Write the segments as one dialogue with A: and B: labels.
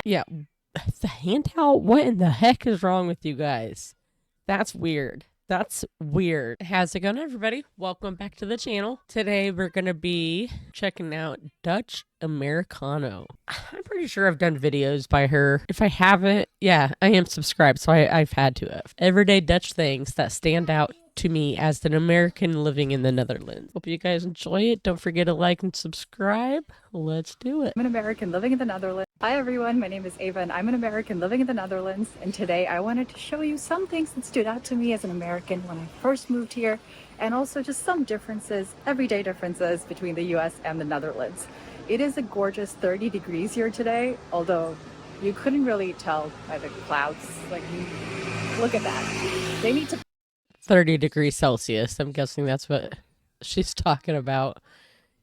A: Yeah, the hand towel? What in the heck is wrong with you guys? That's weird. That's weird. How's it going, everybody? Welcome back to the channel. Today we're going to be checking out Dutch Americano. I'm pretty sure I've done videos by her. If I haven't, yeah, I am subscribed, so I've had to have. Everyday Dutch things that stand out to me as an American living in the Netherlands. Hope you guys enjoy it. Don't forget to like and subscribe. Let's do it.
B: I'm an American living in the Netherlands. Hi everyone, my name is Ava and I'm an American living in the Netherlands, and today I wanted to show you some things that stood out to me as an American when I first moved here, and also just some differences, everyday differences between the US and the Netherlands. It is a gorgeous 30 degrees here today, although you couldn't really tell by the clouds. Like, look at that. They need to
A: 30 degrees Celsius. I'm guessing that's what she's talking about.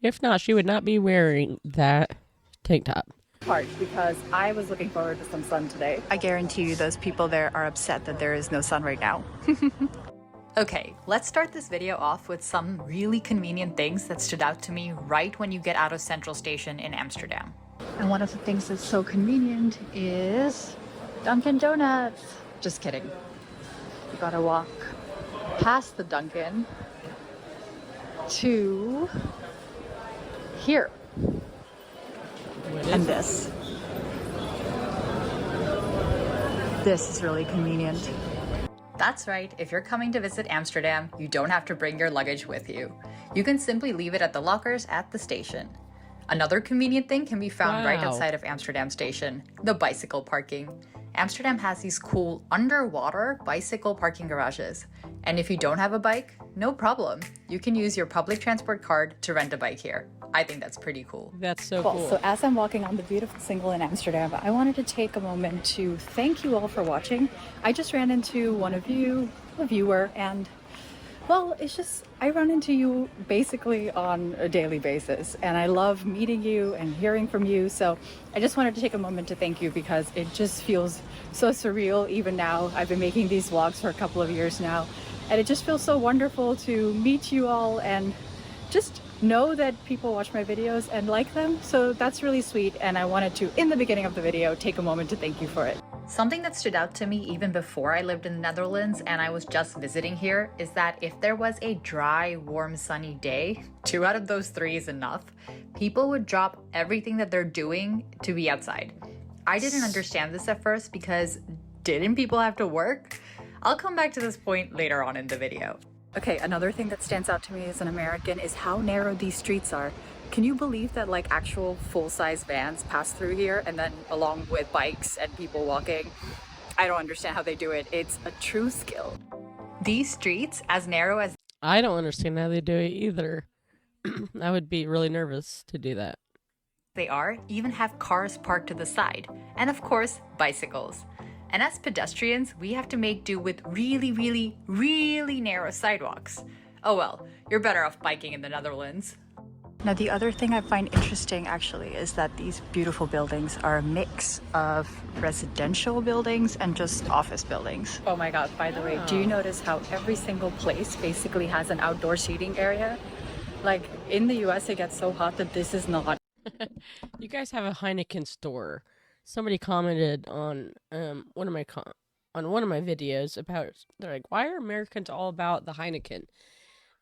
A: If not, she would not be wearing that tank top.
B: part because I was looking forward to some sun today. I guarantee you those people there are upset that there is no sun right now.
C: Okay, let's start this video off with some really convenient things that stood out to me right when you get out of Central Station in Amsterdam.
B: And one of the things that's so convenient is Dunkin' Donuts. Just kidding. You gotta walk past the Dunkin' to here. And this. This is really convenient.
C: That's right, if you're coming to visit Amsterdam, you don't have to bring your luggage with you. You can simply leave it at the lockers at the station. Another convenient thing can be found right outside of Amsterdam Station, the bicycle parking. Amsterdam has these cool underwater bicycle parking garages. And if you don't have a bike, no problem. You can use your public transport card to rent a bike here. I think that's pretty cool.
A: That's so cool.
B: So as I'm walking on the beautiful single in Amsterdam, I wanted to take a moment to thank you all for watching. I just ran into one of you, a viewer, and well, it's just, I run into you basically on a daily basis, and I love meeting you and hearing from you. So I just wanted to take a moment to thank you because it just feels so surreal even now. I've been making these vlogs for a couple of years now, and it just feels so wonderful to meet you all and just know that people watch my videos and like them. So that's really sweet, and I wanted to, in the beginning of the video, take a moment to thank you for it.
C: Something that stood out to me even before I lived in the Netherlands and I was just visiting here is that if there was a dry, warm, sunny day, 2 out of those 3 is enough, people would drop everything that they're doing to be outside. I didn't understand this at first because didn't people have to work? I'll come back to this point later on in the video.
B: Okay, another thing that stands out to me as an American is how narrow these streets are. Can you believe that like actual full-size vans pass through here, and then along with bikes and people walking? I don't understand how they do it. It's a true skill.
C: These streets, as narrow as
A: I don't understand how they do it either. I would be really nervous to do that.
C: they are, even have cars parked to the side, and of course, bicycles. And as pedestrians, we have to make do with really, really, really narrow sidewalks. Oh well, you're better off biking in the Netherlands.
B: Now, the other thing I find interesting actually is that these beautiful buildings are a mix of residential buildings and just office buildings. Oh my god, by the way, do you notice how every single place basically has an outdoor seating area? Like in the US, it gets so hot that this is not.
A: You guys have a Heineken store. Somebody commented on one of my videos about, they're like, why are Americans all about the Heineken?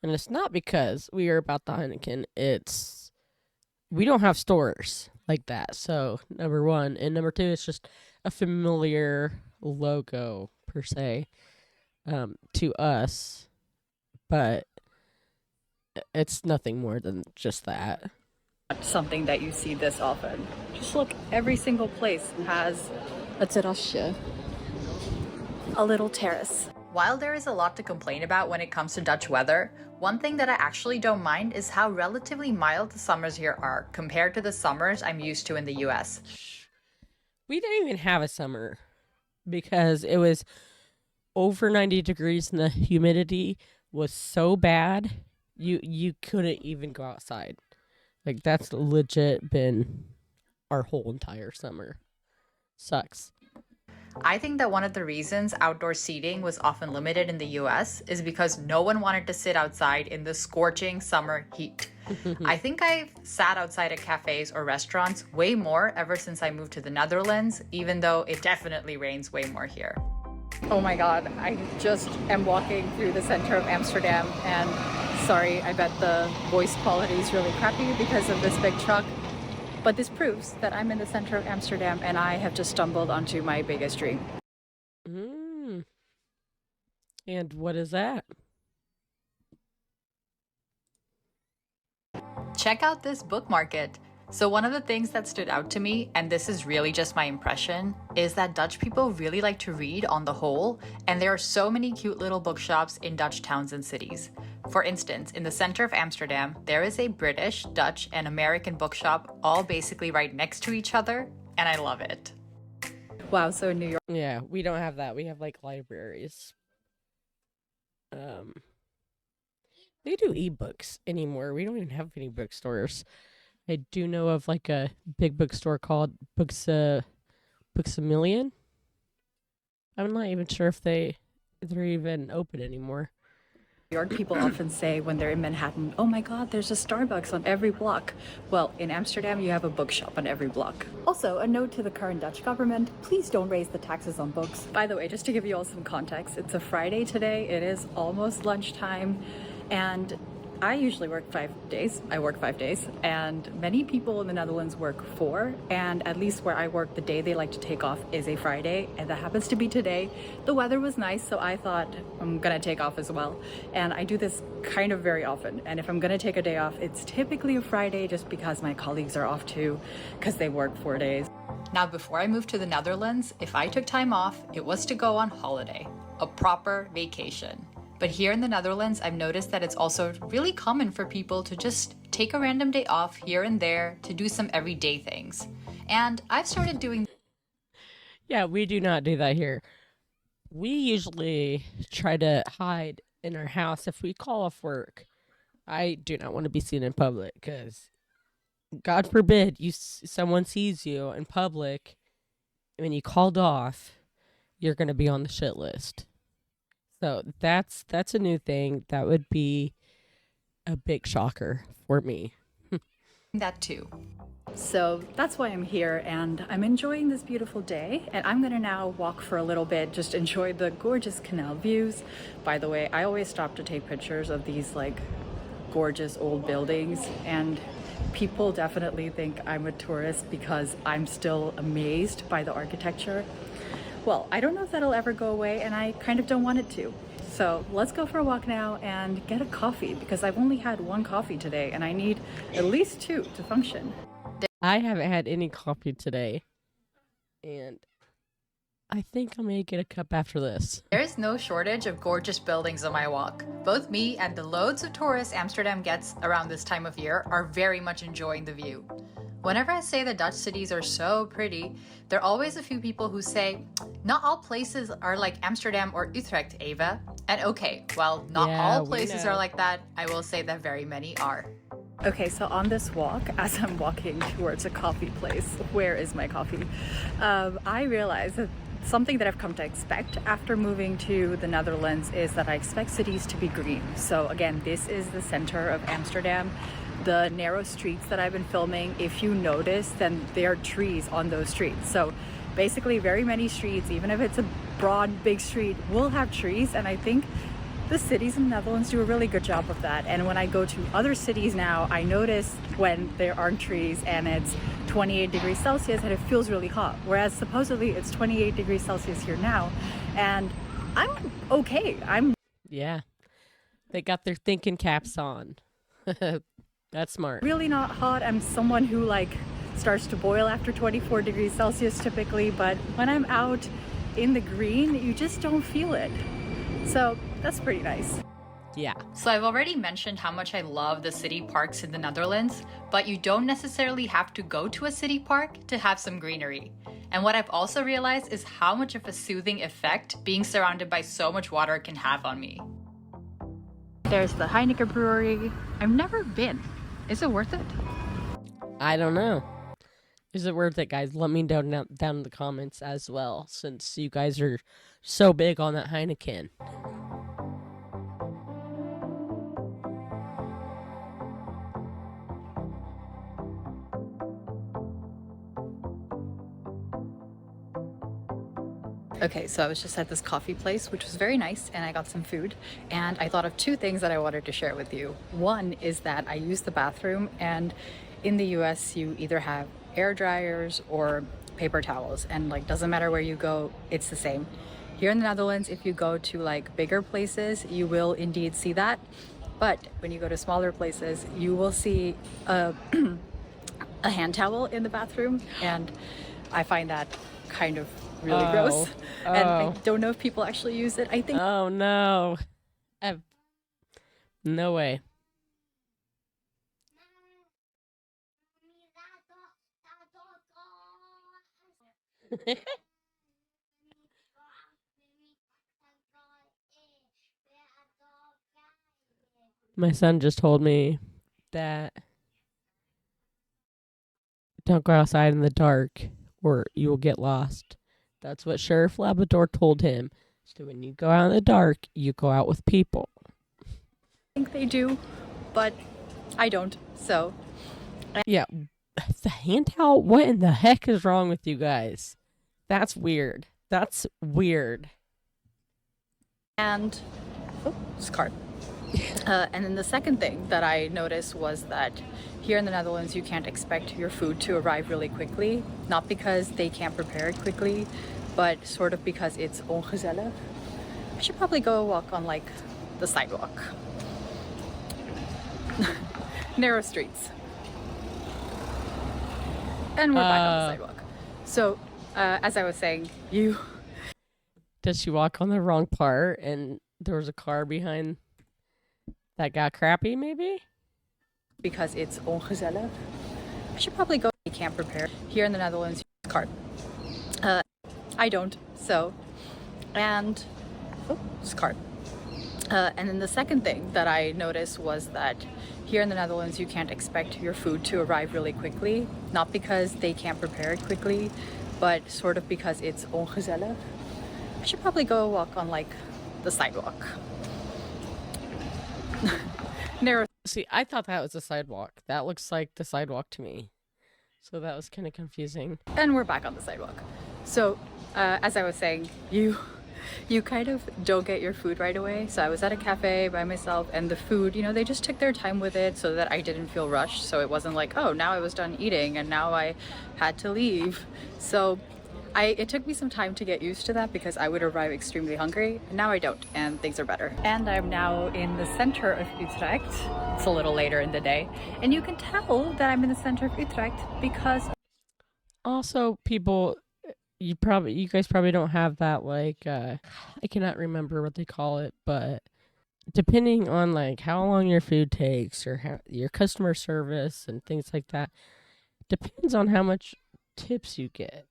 A: And it's not because we are about the Heineken. It's, we don't have stores like that. So, number one. And number two, it's just a familiar logo, per se, to us. But it's nothing more than just that.
B: Something that you see this often. Just look, every single place has a terrasje, a little terrace.
C: While there is a lot to complain about when it comes to Dutch weather, one thing that I actually don't mind is how relatively mild the summers here are compared to the summers I'm used to in the US.
A: We didn't even have a summer because it was over 90 degrees and the humidity was so bad you couldn't even go outside. Like, that's legit been our whole entire summer. Sucks.
C: I think that one of the reasons outdoor seating was often limited in the US is because no one wanted to sit outside in the scorching summer heat. I think I've sat outside at cafes or restaurants way more ever since I moved to the Netherlands, even though it definitely rains way more here.
B: Oh my god, I just am walking through the center of Amsterdam, and sorry, I bet the voice quality is really crappy because of this big truck. But this proves that I'm in the center of Amsterdam and I have just stumbled onto my biggest dream.
A: And what is that?
C: Check out this book market. So one of the things that stood out to me, and this is really just my impression, is that Dutch people really like to read on the whole, and there are so many cute little bookshops in Dutch towns and cities. For instance, in the center of Amsterdam, there is a British, Dutch, and American bookshop all basically right next to each other, and I love it.
B: Wow, so in New York.
A: Yeah, we don't have that. We have like libraries. They do ebooks anymore. We don't even have any bookstores. I do know of like a big bookstore called Books a Million. I'm not even sure if they're even open anymore.
B: New York people often say when they're in Manhattan, oh my god, there's a Starbucks on every block. Well, in Amsterdam, you have a bookshop on every block. Also, a note to the current Dutch government, please don't raise the taxes on books. By the way, just to give you all some context, it's a Friday today, it is almost lunchtime, and I usually work 5 days. I work 5 days, and many people in the Netherlands work 4, and at least where I work, the day they like to take off is a Friday, and that happens to be today. The weather was nice, so I thought I'm gonna take off as well, and I do this kind of very often, and if I'm gonna take a day off, it's typically a Friday just because my colleagues are off too, because they work 4 days.
C: Now, before I moved to the Netherlands, if I took time off, it was to go on holiday, a proper vacation. But here in the Netherlands, I've noticed that it's also really common for people to just take a random day off here and there to do some everyday things. And I've started doing...
A: Yeah, we do not do that here. We usually try to hide in our house if we call off work. I do not want to be seen in public because, God forbid, someone sees you in public when you called off, you're going to be on the shit list. So that's a new thing. That would be a big shocker for me.
C: that too.
B: So that's why I'm here, and I'm enjoying this beautiful day, and I'm gonna now walk for a little bit, just enjoy the gorgeous canal views. By the way, I always stop to take pictures of these like gorgeous old buildings, and people definitely think I'm a tourist because I'm still amazed by the architecture. Well, I don't know if that'll ever go away, and I kind of don't want it to. So let's go for a walk now and get a coffee, because I've only had 1 coffee today and I need at least 2 to function.
A: I haven't had any coffee today, and I think I'm gonna get a cup after this.
C: There is no shortage of gorgeous buildings on my walk. Both me and the loads of tourists Amsterdam gets around this time of year are very much enjoying the view. Whenever I say the Dutch cities are so pretty, there are always a few people who say, not all places are like Amsterdam or Utrecht, Eva. And okay, well, not all places are like that. I will say that very many are.
B: Okay, so on this walk, as I'm walking towards a coffee place, where is my coffee? I realize that something that I've come to expect after moving to the Netherlands is that I expect cities to be green. So again, this is the center of Amsterdam. The narrow streets that I've been filming, if you notice, then there are trees on those streets. So basically very many streets, even if it's a broad, big street, will have trees. And I think the cities in the Netherlands do a really good job of that. And when I go to other cities now, I notice when there aren't trees and it's 28 degrees Celsius and it feels really hot. Whereas supposedly it's 28 degrees Celsius here now. And I'm okay.
A: Yeah, they got their thinking caps on. That's smart.
B: Really not hot. I'm someone who like starts to boil after 24 degrees Celsius typically, but when I'm out in the green, you just don't feel it. So that's pretty nice.
A: Yeah.
C: So I've already mentioned how much I love the city parks in the Netherlands, but you don't necessarily have to go to a city park to have some greenery. And what I've also realized is how much of a soothing effect being surrounded by so much water can have on me.
B: There's the Heineken brewery. I've never been. Is it worth it?
A: I don't know. Is it worth it, guys? Let me down in the comments as well, since you guys are so big on that Heineken.
B: Okay, so I was just at this coffee place, which was very nice, and I got some food. And I thought of two things that I wanted to share with you. One is that I use the bathroom, and in the US, you either have air dryers or paper towels, and like doesn't matter where you go, it's the same. Here in the Netherlands, if you go to like bigger places, you will indeed see that. But when you go to smaller places, you will see a hand towel in the bathroom, and I find that kind of really gross. And I don't know if people actually use it. I think.
A: Oh no. No way. My son just told me that don't go outside in the dark or you will get lost. That's what Sheriff Labrador told him. So when you go out in the dark, you go out with people.
B: I think they do, but I don't. So
A: yeah, the hand towel. What in the heck is wrong with you guys? That's weird. That's weird.
B: And card. And then the second thing that I noticed was that here in the Netherlands, you can't expect your food to arrive really quickly. Not because they can't prepare it quickly, but sort of because it's ongezellig. I should probably go walk on like the sidewalk. Narrow streets. And we're back on the sidewalk. So, as I was saying,
A: Did she walk on the wrong part and there was a car behind that got crappy, maybe?
B: Because it's ongezellig. I should probably go. You can't prepare. Here in the Netherlands, card. I don't. So, and card. And then the second thing that I noticed was that here in the Netherlands, you can't expect your food to arrive really quickly. Not because they can't prepare it quickly, but sort of because it's ongezellig. I should probably go walk on like the sidewalk. Narrow.
A: See, I thought that was a sidewalk. That looks like the sidewalk to me. So that was kind of confusing.
B: And we're back on the sidewalk. So, as I was saying, you kind of don't get your food right away. So I was at a cafe by myself, and the food, you know, they just took their time with it so that I didn't feel rushed. So it wasn't like, oh, now I was done eating and now I had to leave. So it took me some time to get used to that because I would arrive extremely hungry. Now I don't, and things are better. And I'm now in the center of Utrecht. It's a little later in the day, and you can tell that I'm in the center of Utrecht because
A: also people, you guys probably don't have that like I cannot remember what they call it, but depending on like how long your food takes or how your customer service and things like that, depends on how much tips you get.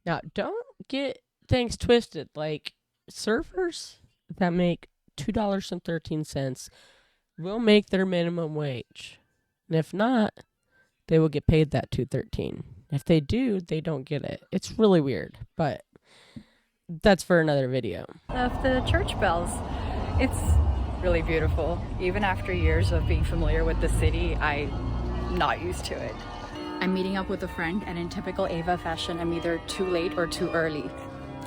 A: Now, don't get things twisted. Like, servers that make $2.13 will make their minimum wage. And if not, they will get paid that $2.13. If they do, they don't get it. It's really weird, but that's for another video.
B: Of the church bells. It's really beautiful. Even after years of being familiar with the city, I'm not used to it. I'm meeting up with a friend, and in typical Ava fashion, I'm either too late or too early.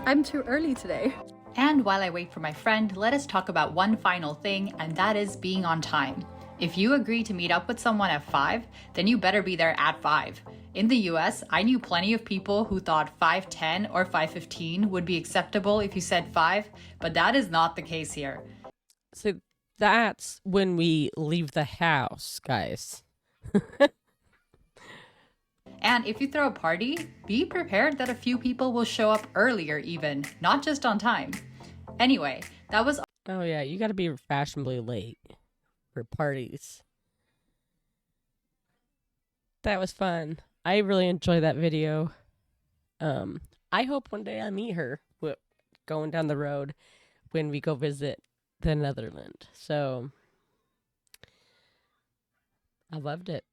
B: I'm too early today.
C: And while I wait for my friend, let us talk about one final thing, and that is being on time. If you agree to meet up with someone at 5, then you better be there at 5. In the US, I knew plenty of people who thought 5:10 or 5:15 would be acceptable if you said 5, but that is not the case here.
A: So that's when we leave the house, guys.
C: And if you throw a party, be prepared that a few people will show up earlier even, not just on time. Anyway, that was...
A: Oh yeah, you gotta be fashionably late for parties. That was fun. I really enjoyed that video. I hope one day I meet her going down the road when we go visit the Netherland. So I loved it.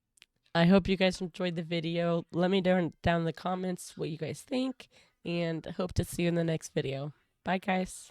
A: I hope you guys enjoyed the video. Let me know down in the comments what you guys think, and hope to see you in the next video. Bye, guys.